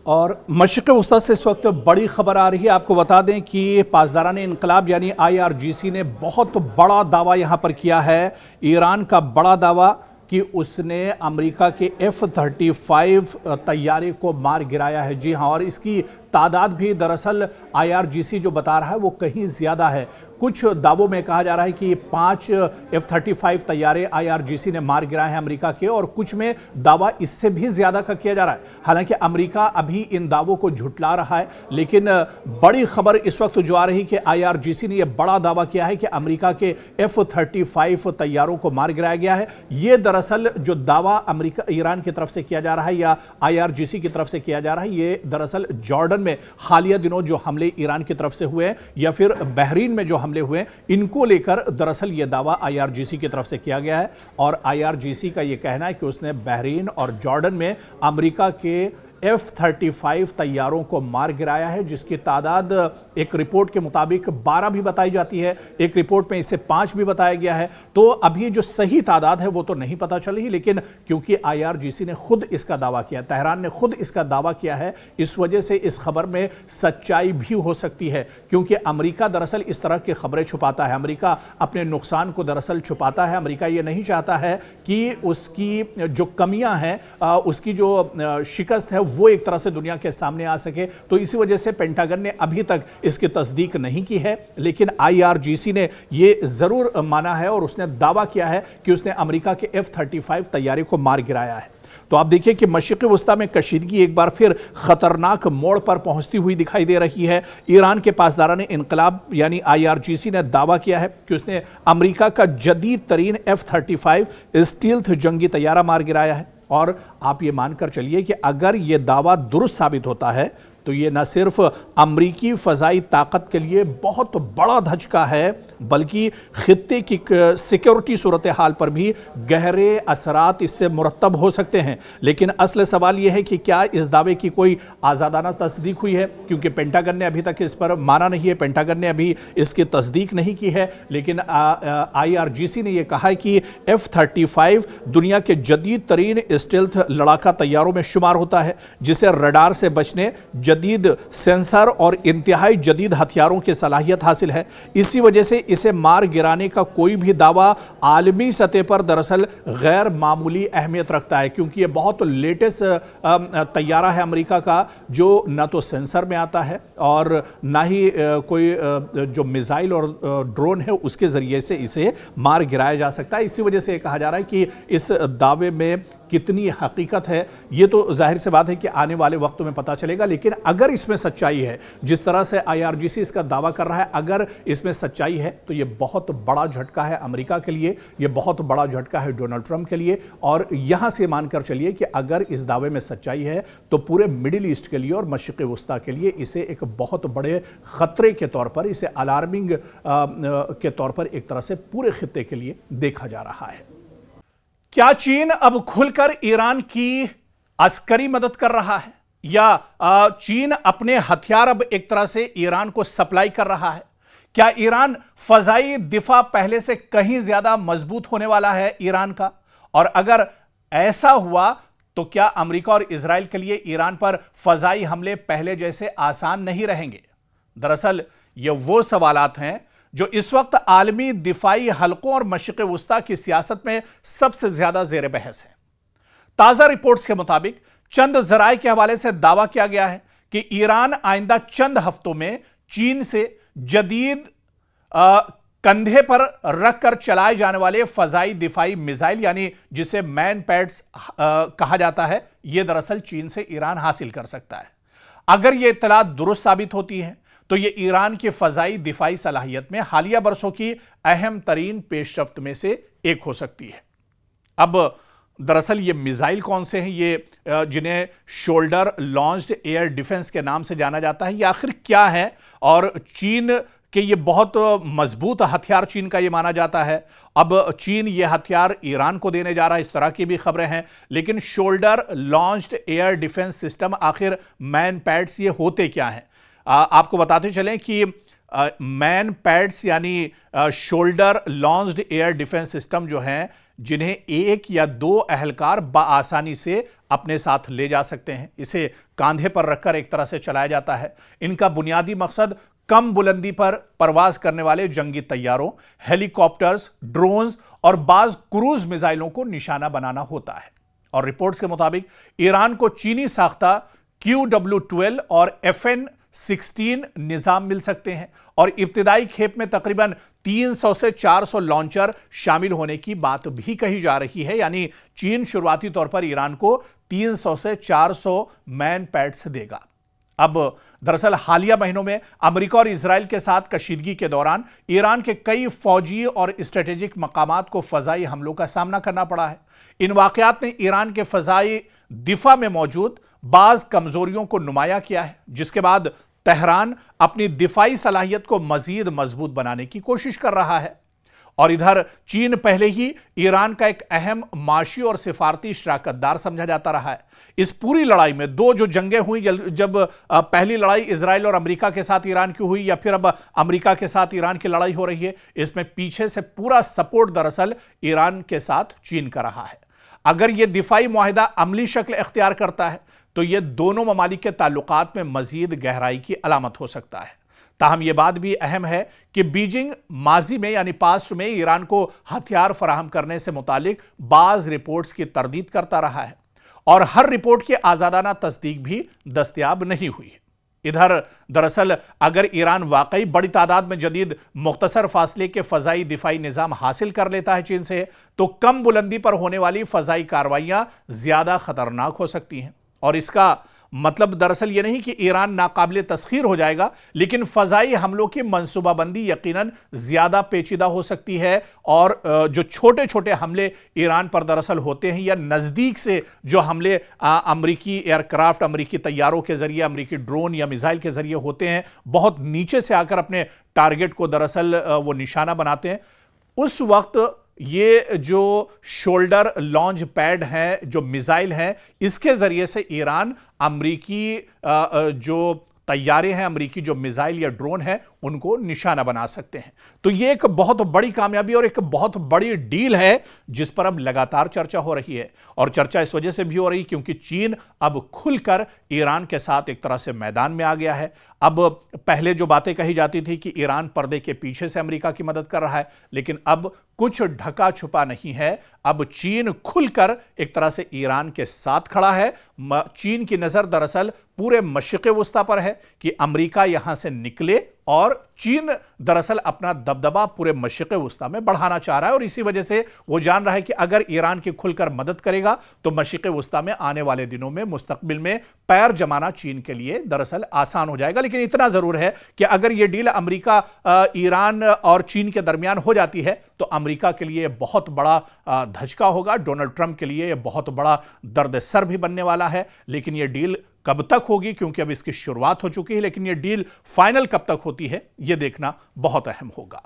और मशरिक़ वस्ता से इस वक्त बड़ी खबर आ रही है। आपको बता दें कि पासदारान इनकलाब यानी IRGC ने बहुत बड़ा दावा यहां पर किया है। ईरान का बड़ा दावा कि उसने अमेरिका के F-35 तैयारे को मार गिराया है। जी हां, और इसकी तादाद भी दरअसल IRGC जो बता रहा है वो कहीं ज़्यादा है। कुछ दावों में कहा जा रहा है कि 5 F-35 तैयारे IRGC ने मार गिराए हैं अमेरिका के, और कुछ में दावा इससे भी ज़्यादा का किया जा रहा है। हालांकि अमेरिका अभी इन दावों को झुटला रहा है, लेकिन बड़ी खबर इस वक्त जो आ रही कि IRGC ने यह बड़ा दावा किया है कि अमेरिका के F-35 तैयारों को मार गिराया गया है। ये दरअसल जो दावा अमेरिका ईरान की तरफ से किया जा रहा है या IRGC की तरफ से किया जा रहा है, ये दरअसल जॉर्डन में हालिया दिनों जो हमले ईरान की तरफ से हुए हैं या फिर बहरीन में जो हमले हुए हैं, इनको लेकर दरअसल यह दावा IRGC की तरफ से किया गया है। और IRGC का यह कहना है कि उसने बहरीन और जॉर्डन में अमेरिका के F-35 तैयारों को मार गिराया है, जिसकी तादाद एक रिपोर्ट के मुताबिक 12 भी बताई जाती है, एक रिपोर्ट में इसे 5 भी बताया गया है। तो अभी जो सही तादाद है वो तो नहीं पता चल रही, लेकिन क्योंकि IRGC ने खुद इसका दावा किया, तेहरान ने खुद इसका दावा किया है, इस वजह से इस खबर में सच्चाई भी हो सकती है। क्योंकि अमेरिका दरअसल इस तरह की खबरें छुपाता है, अमेरिका अपने नुकसान को दरअसल छुपाता है। अमेरिका ये नहीं चाहता है कि उसकी जो कमियां हैं, उसकी जो शिकस्त है वो एक तरह से दुनिया के सामने आ सके। तो इसी वजह से पेंटागन ने अभी तक इसकी तस्दीक नहीं की है, लेकिन IRGC ने यह जरूर माना है और उसने दावा किया है कि उसने अमेरिका के F-35 तैयारे को मार गिराया है। तो आप देखिए कि मशरिक़ वस्ता में कशीदगी एक बार फिर खतरनाक मोड़ पर पहुंचती हुई दिखाई दे रही है। ईरान के पासदारान इनकलाब यानी IRGC ने दावा किया है कि उसने अमेरिका का जदीद तरीन F-35 स्टील्थ जंगी तैयारा मार गिराया है। और आप ये मानकर चलिए कि अगर ये दावा दुरुस्त साबित होता है तो ये न सिर्फ अमरीकी फ़ज़ाई ताकत के लिए बहुत बड़ा धचका है, बल्कि खित्ते की सिक्योरिटी सूरत हाल पर भी गहरे असरात इससे मुरतब हो सकते हैं। लेकिन असल सवाल यह है कि क्या इस दावे की कोई आज़ादाना तस्दीक हुई है, क्योंकि पेंटागन ने अभी तक इस पर माना नहीं है, पेंटागन ने अभी इसकी तस्दीक नहीं की है। लेकिन IRGC ने यह कहा है कि F-35 दुनिया के जदीद तरीन स्टेल्थ लड़ाका तैयारों में शुमार होता है, जिसे रडार से बचने, जदीद सेंसर और इंतहाई जदीद हथियारों की सलाहियत हासिल है। इसी वजह से इसे मार गिराने का कोई भी दावा आलमी सतह पर दरअसल गैर मामूली अहमियत रखता है, क्योंकि ये बहुत लेटेस्ट तैयारा है अमेरिका का, जो न तो सेंसर में आता है और ना ही कोई जो मिसाइल और ड्रोन है उसके ज़रिए से इसे मार गिराया जा सकता है। इसी वजह से कहा जा रहा है कि इस दावे में कितनी हकीकत है ये तो जाहिर सी बात है कि आने वाले वक्तों में पता चलेगा। लेकिन अगर इसमें सच्चाई है, जिस तरह से IRGC इसका दावा कर रहा है, अगर इसमें सच्चाई है तो ये बहुत बड़ा झटका है अमेरिका के लिए, ये बहुत बड़ा झटका है डोनाल्ड ट्रंप के लिए। और यहां से मानकर चलिए कि अगर इस दावे में सच्चाई है तो पूरे मिडिल ईस्ट के लिए और मशरिक़ वस्ता के लिए इसे एक बहुत बड़े खतरे के तौर पर, इसे अलार्मिंग के तौर पर एक तरह से पूरे खित्ते के लिए देखा जा रहा है। क्या चीन अब खुलकर ईरान की अस्करी मदद कर रहा है, या चीन अपने हथियार अब एक तरह से ईरान को सप्लाई कर रहा है? क्या ईरान फजाई दिफा पहले से कहीं ज्यादा मजबूत होने वाला है ईरान का? और अगर ऐसा हुआ तो क्या अमेरिका और इजराइल के लिए ईरान पर फजाई हमले पहले जैसे आसान नहीं रहेंगे? दरअसल ये वो सवालात हैं जो इस वक्त आलमी दिफाई हलकों और मशरिक़ वस्ता की सियासत में सबसे ज्यादा जेर बहस है। ताजा रिपोर्ट्स के मुताबिक चंद जराए के हवाले से दावा किया गया है कि ईरान आइंदा चंद हफ्तों में चीन से जदीद कंधे पर रखकर चलाए जाने वाले फजाई दिफाई मिसाइल, यानी जिसे मैन पैड्स कहा जाता है, यह दरअसल चीन से ईरान हासिल कर सकता है। अगर यह इत्तला दुरुस्त साबित होती है तो यह ईरान की फजाई दिफाई सलाहियत में हालिया बरसों की अहम तरीन पेशरफ्त में से एक हो सकती है। अब दरअसल ये मिसाइल कौन से हैं, ये जिन्हें शोल्डर लॉन्च्ड एयर डिफेंस के नाम से जाना जाता है, ये आखिर क्या है? और चीन के ये बहुत मजबूत हथियार चीन का ये माना जाता है। अब चीन ये हथियार ईरान को देने जा रहा है, इस तरह की भी खबरें हैं। लेकिन shoulder launched air defence system, आखिर मैन पैड्स ये होते क्या हैं? आपको बताते चलें कि मैन पैड्स यानी shoulder launched air defence system जो हैं, जिन्हें एक या दो अहलकार बआसानी से अपने साथ ले जा सकते हैं। इसे कांधे पर रखकर एक तरह से चलाया जाता है। इनका बुनियादी मकसद कम बुलंदी पर परवाज करने वाले जंगी तैयारों, हेलीकॉप्टर्स, ड्रोन्स और बाज क्रूज मिसाइलों को निशाना बनाना होता है। और रिपोर्ट्स के मुताबिक ईरान को चीनी साख्ता QW-12 और FN-16 निजाम मिल सकते हैं और इब्तिदाई खेप में तकरीबन 300 से 400 लॉन्चर शामिल होने की बात भी कही जा रही है। यानी चीन शुरुआती तौर पर ईरान को 300 से 400 मैन पैड्स देगा। अब दरअसल हालिया महीनों में अमेरिका और इजराइल के साथ कशीदगी के दौरान ईरान के कई फौजी और स्ट्रेटेजिक मकामात को फजाई हमलों का सामना करना पड़ा है। इन वाकयात ने ईरान के फजाई दिफा में मौजूद बाज कमजोरियों को नुमाया किया है, जिसके बाद तेहरान अपनी दिफाई सलाहियत को मजीद मजबूत बनाने की कोशिश कर रहा है। और इधर चीन पहले ही ईरान का एक अहम माशी और सिफारती शराकतदार समझा जाता रहा है। इस पूरी लड़ाई में दो जो जंगें हुई, जब पहली लड़ाई इजराइल और अमेरिका के साथ ईरान की हुई, या फिर अब अमेरिका के साथ ईरान की लड़ाई हो रही है, इसमें पीछे से पूरा सपोर्ट दरअसल ईरान के साथ चीन का रहा है। अगर यह दिफाई मुआहिदा अमली शक्ल इख्तियार करता है तो यह दोनों ममालिक के ताल्लुकात में मजीद गहराई की अलामत हो सकता है। ताहम यह बात भी अहम है कि बीजिंग माजी में यानी पास्ट में ईरान को हथियार फराहम करने से मुतालिक बाज रिपोर्ट्स की तरदीद करता रहा है और हर रिपोर्ट की आजादाना तस्दीक भी दस्तयाब नहीं हुई है। इधर दरअसल अगर ईरान वाकई बड़ी तादाद में जदीद मुख्तसर फासले के फजाई दिफाई निजाम हासिल कर लेता है चीन से, तो कम बुलंदी पर होने वाली फजाई कार्रवाइयां ज्यादा खतरनाक हो सकती हैं। और इसका मतलब दरअसल यह नहीं कि ईरान नाकाबिले तस्खीर हो जाएगा, लेकिन फजाई हमलों की मंसूबाबंदी यकीनन ज्यादा पेचीदा हो सकती है। और जो छोटे छोटे हमले ईरान पर दरअसल होते हैं या नजदीक से जो हमले अमरीकी एयरक्राफ्ट, अमरीकी तैयारों के जरिए, अमरीकी ड्रोन या मिसाइल के जरिए होते हैं, बहुत नीचे से आकर अपने टारगेट को दरअसल वो निशाना बनाते हैं, उस वक्त ये जो शोल्डर लॉन्च पैड है, जो मिसाइल है, इसके जरिए से ईरान अमरीकी जो तैयारे हैं, अमरीकी जो मिसाइल या ड्रोन है, उनको निशाना बना सकते हैं। तो ये एक बहुत बड़ी कामयाबी और एक बहुत बड़ी डील है जिस पर अब लगातार चर्चा हो रही है। और चर्चा इस वजह से भी हो रही क्योंकि चीन अब खुलकर ईरान के साथ एक तरह से मैदान में आ गया है। अब पहले जो बातें कही जाती थी कि ईरान पर्दे के पीछे से अमेरिका की मदद कर रहा है, लेकिन अब कुछ ढका छुपा नहीं है। अब चीन खुलकर एक तरह से ईरान के साथ खड़ा है। चीन की नजर दरअसल पूरे मशरिक़ वुस्ता पर है कि अमेरिका यहां से निकले, और चीन दरअसल अपना दबदबा पूरे मशरिक़ वुस्ता में बढ़ाना चाह रहा है। और इसी वजह से वो जान रहा है कि अगर ईरान की खुलकर मदद करेगा तो मशरिक़ वुस्ता में आने वाले दिनों में, मुस्तकबिल में पैर जमाना चीन के लिए दरअसल आसान हो जाएगा। लेकिन इतना जरूर है कि अगर यह डील अमेरिका, ईरान और चीन के दरमियान हो जाती है तो अमेरिका के लिए बहुत बड़ा धचका होगा, डोनाल्ड ट्रंप के लिए बहुत बड़ा दर्द सर भी बनने वाला है। लेकिन यह डील कब तक होगी, क्योंकि अब इसकी शुरुआत हो चुकी है, लेकिन यह डील फाइनल कब तक होती है, यह देखना बहुत अहम होगा।